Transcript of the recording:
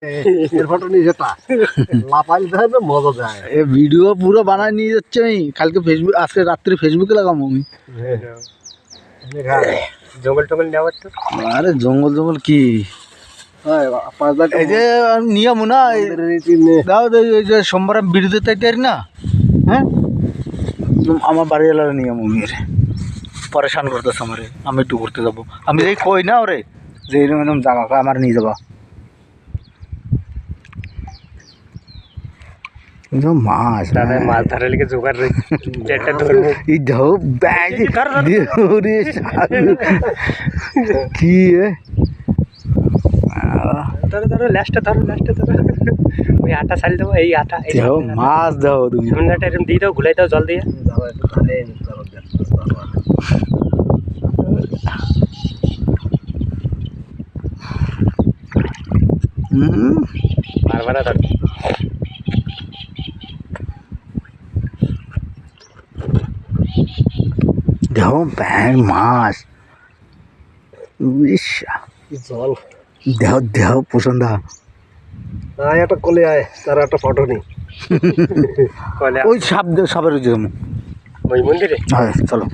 এর ফটো নিয়ে যেটা লাপাইলে দেখাবে মজা যায়। এ ভিডিও পুরো বানায় নিয়ে যাচ্ছে আমি কালকে ফেসবুক আজকে রাত্রে ফেসবুকে লাগাবো আমি। জঙ্গল টঙ্গল নেওয়ার তো আরে জঙ্গল জঙ্গল কি এই যে নিয়ম না দাও এই যে সোমবার বিরুদ্ধে তাই না হ্যাঁ আমার বাড়ি এলাকার নিয়ম মেয়ের পরেশান করতেছে আমারে আমি একটু ঘুরতে যাবো আমি এই কই না ওরে যে এরকম এরকম জায়গা আমার নিয়ে যাবা মাছ দাদা মাছ ধরার লিগে জোগাড় একটা ধরবো এই ধো ব্যাগ কি ধরো ধরো লাস্টে ধরো ওই আটা ছাল দেবো এই আটা মাছ দাও তুমি সামনেটা এরকম দিয়ে দাও ঘুলাই দাও জল দিয়ে পারবা না ধর দেখো ব্যাগ মাছ জল দেহ দেহ পছন্দ আয় একটা কলে আয় তার একটা ফটো নেই ওই সাপ সাপের ওই ওই মন্দিরে হ্যাঁ চলো